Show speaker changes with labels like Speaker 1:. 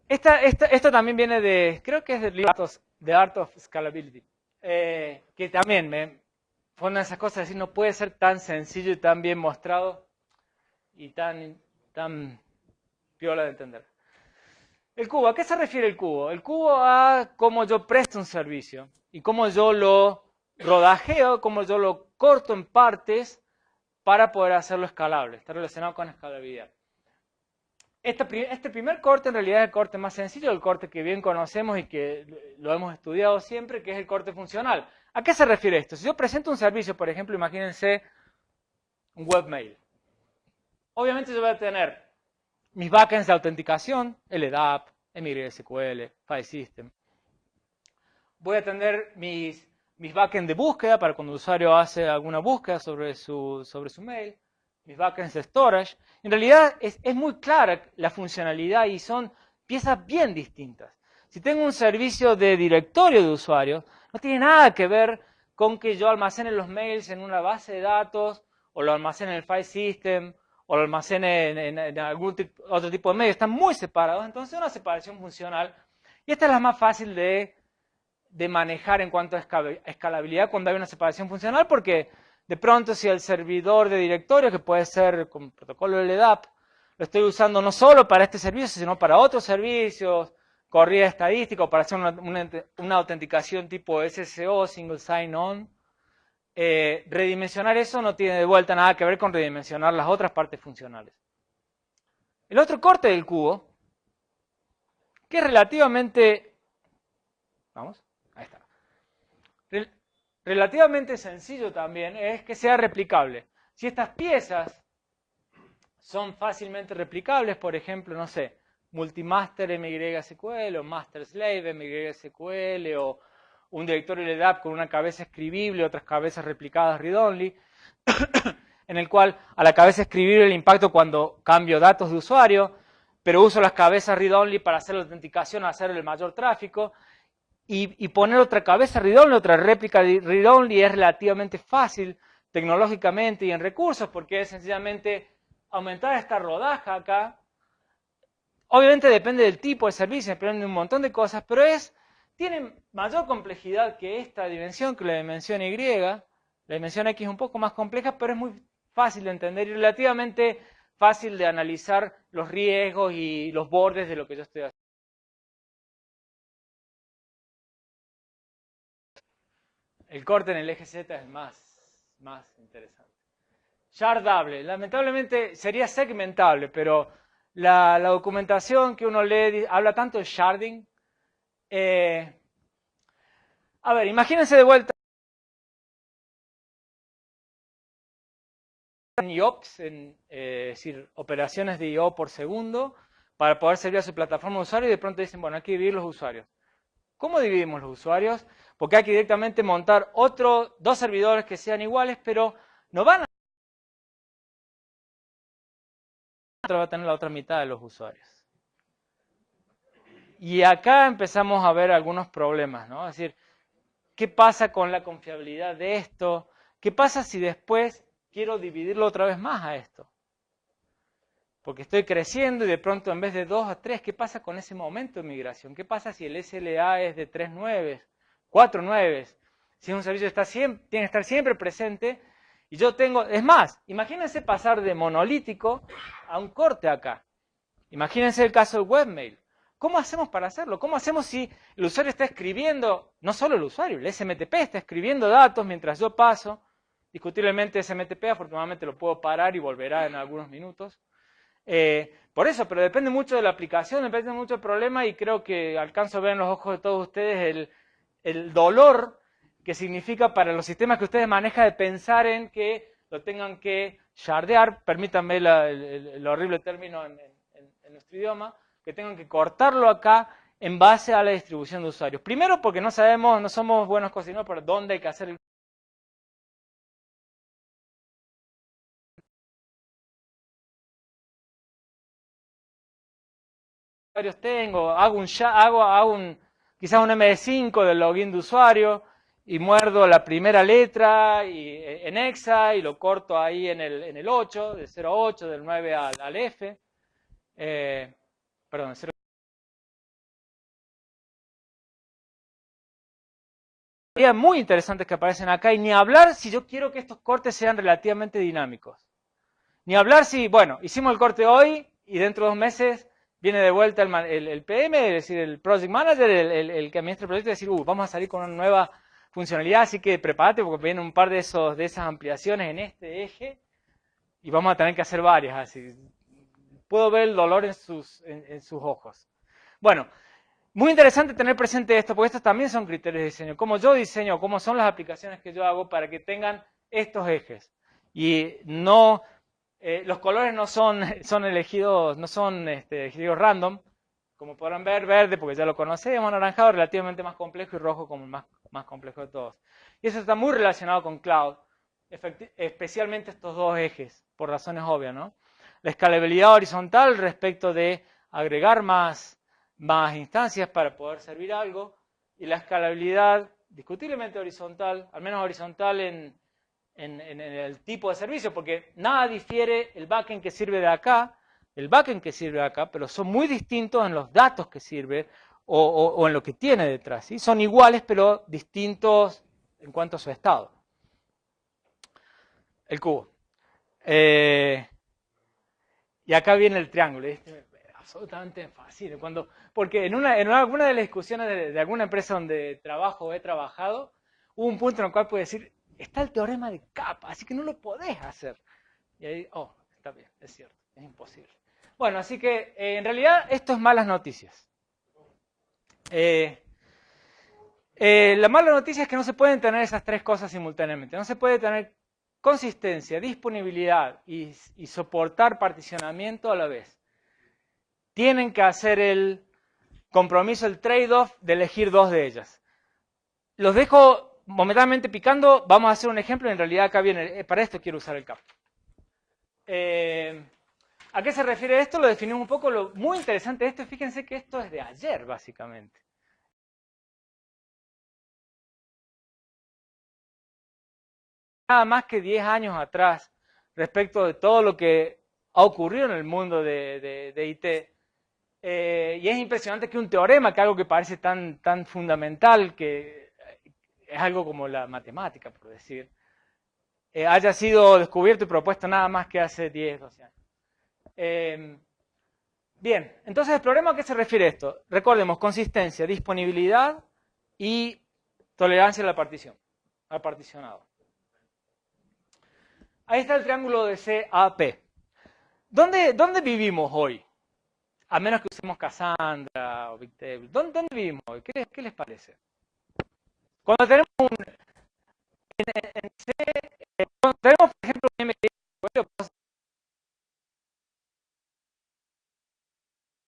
Speaker 1: Esto también viene de, creo que es del libro The Art of Scalability, que también fue una de esas cosas, es decir, no puede ser tan sencillo y tan bien mostrado y tan piola de entender. El cubo, ¿a qué se refiere el cubo? El cubo a cómo yo presto un servicio y cómo yo lo rodajeo, cómo yo lo corto en partes para poder hacerlo escalable. Está relacionado con escalabilidad. Este primer corte en realidad es el corte más sencillo, el corte que bien conocemos y que lo hemos estudiado siempre, que es el corte funcional. ¿A qué se refiere esto? Si yo presento un servicio, por ejemplo, imagínense un webmail. Obviamente yo voy a tener mis backends de autenticación, LDAP, MySQL, FileSystem. Voy a tener mis backends de búsqueda para cuando el usuario hace alguna búsqueda sobre su mail, mis backends de storage. En realidad es muy clara la funcionalidad y son piezas bien distintas. Si tengo un servicio de directorio de usuarios, no tiene nada que ver con que yo almacene los mails en una base de datos o lo almacene en el file system o lo almacene en algún otro tipo de medio. Están muy separados, entonces es una separación funcional. Y esta es la más fácil de manejar en cuanto a escalabilidad cuando hay una separación funcional, porque de pronto si el servidor de directorio, que puede ser con protocolo LDAP, lo estoy usando no solo para este servicio, sino para otros servicios, corrida estadística, o para hacer una autenticación tipo SSO, Single Sign-On, redimensionar eso no tiene de vuelta nada que ver con redimensionar las otras partes funcionales. El otro corte del cubo, que es relativamente... Vamos, ahí está. Relativamente sencillo también es que sea replicable. Si estas piezas son fácilmente replicables, por ejemplo, no sé, multimaster MySQL o master slave MySQL o un directorio LDAP con una cabeza escribible, otras cabezas replicadas read-only, en el cual a la cabeza escribible le impacto cuando cambio datos de usuario, pero uso las cabezas read-only para hacer la autenticación, hacer el mayor tráfico, y poner otra cabeza read-only, otra réplica read-only es relativamente fácil tecnológicamente y en recursos, porque es sencillamente aumentar esta rodaja acá. Obviamente depende del tipo de servicio, depende de un montón de cosas, pero tiene mayor complejidad que esta dimensión, que la dimensión Y. La dimensión X es un poco más compleja, pero es muy fácil de entender y relativamente fácil de analizar los riesgos y los bordes de lo que yo estoy haciendo. El corte en el eje Z es más interesante. Shardable. Lamentablemente sería segmentable, pero la documentación que uno lee habla tanto de sharding. A ver, imagínense de vuelta en IOPS, es decir, operaciones de IO por segundo, para poder servir a su plataforma de usuario y de pronto dicen, bueno, hay que dividir los usuarios. ¿Cómo dividimos los usuarios? Porque hay que directamente montar dos servidores que sean iguales, pero no van a... va a tener la otra mitad de los usuarios. Y acá empezamos a ver algunos problemas, ¿no? Es decir, ¿qué pasa con la confiabilidad de esto? ¿Qué pasa si después quiero dividirlo otra vez más a esto? Porque estoy creciendo y de pronto en vez de 2 a 3, ¿qué pasa con ese momento de migración? ¿Qué pasa si el SLA es de 3 nueves, 4 nueves? Si es un servicio que tiene que estar siempre presente y yo tengo... Es más, imagínense pasar de monolítico a un corte acá. Imagínense el caso del webmail. ¿Cómo hacemos para hacerlo? ¿Cómo hacemos si el usuario está escribiendo, no solo el usuario, el SMTP está escribiendo datos mientras yo paso? Discutiblemente SMTP, afortunadamente lo puedo parar y volverá en algunos minutos. Por eso, pero depende mucho de la aplicación, depende mucho del problema y creo que alcanzo a ver en los ojos de todos ustedes el dolor que significa para los sistemas que ustedes manejan de pensar en que lo tengan que shardear, permítanme el horrible término en nuestro idioma, que tengan que cortarlo acá en base a la distribución de usuarios. Primero porque no sabemos, no somos buenos cocineros por dónde hay que hacer el usuarios tengo, hago quizás un MD5 del login de usuario y muerdo la primera letra en hexa y lo corto ahí en el 8, de 0 a 8, del 9 al F. Perdón, 0. Muy interesantes que aparecen acá, y ni hablar si yo quiero que estos cortes sean relativamente dinámicos. Ni hablar si, bueno, hicimos el corte hoy y dentro de 2 meses viene de vuelta el PM, es decir, el Project Manager, el que administra el proyecto, y decir, vamos a salir con una nueva funcionalidad, así que prepárate porque vienen un par de esas ampliaciones en este eje y vamos a tener que hacer varias. Así. Puedo ver el dolor en sus ojos. Bueno, muy interesante tener presente esto, porque estos también son criterios de diseño. Cómo yo diseño, cómo son las aplicaciones que yo hago para que tengan estos ejes. Y no, los colores no son elegidos, no son elegidos random. Como podrán ver, verde, porque ya lo conocemos, anaranjado, relativamente más complejo, y rojo como el más complejo de todos. Y eso está muy relacionado con cloud, especialmente estos dos ejes, por razones obvias, ¿no? La escalabilidad horizontal respecto de agregar más instancias para poder servir algo, y la escalabilidad discutiblemente horizontal, al menos horizontal en el tipo de servicio, porque nada difiere el backend que sirve de acá, el backend que sirve de acá, pero son muy distintos en los datos que sirve o en lo que tiene detrás. ¿Sí? Son iguales, pero distintos en cuanto a su estado. El cubo. Y acá viene el triángulo. Absolutamente fácil. Porque en alguna de las discusiones de alguna empresa donde trabajo o he trabajado, hubo un punto en el cual puedo decir, está el teorema de capa, así que no lo podés hacer. Y ahí, está bien, es cierto, es imposible. Bueno, así que en realidad esto es malas noticias. La mala noticia es que no se pueden tener esas tres cosas simultáneamente. No se puede tener consistencia, disponibilidad y soportar particionamiento a la vez. Tienen que hacer el compromiso, el trade-off de elegir dos de ellas. Los dejo momentáneamente picando, vamos a hacer un ejemplo, en realidad acá viene, para esto quiero usar el cap. ¿A qué se refiere esto? Lo definimos un poco, lo muy interesante de esto, fíjense que esto es de ayer, básicamente. Nada más que 10 años atrás, respecto de todo lo que ha ocurrido en el mundo de IT. Y es impresionante que un teorema, que algo que parece tan fundamental, que es algo como la matemática, por decir, haya sido descubierto y propuesto nada más que hace 10, 12 años. Bien, entonces el problema a qué se refiere esto. Recordemos, consistencia, disponibilidad y tolerancia a la partición, al particionado. Ahí está el triángulo de CAP. ¿Dónde vivimos hoy? A menos que usemos Cassandra o Bigtable. ¿Dónde vivimos hoy? ¿Qué les parece? Cuando tenemos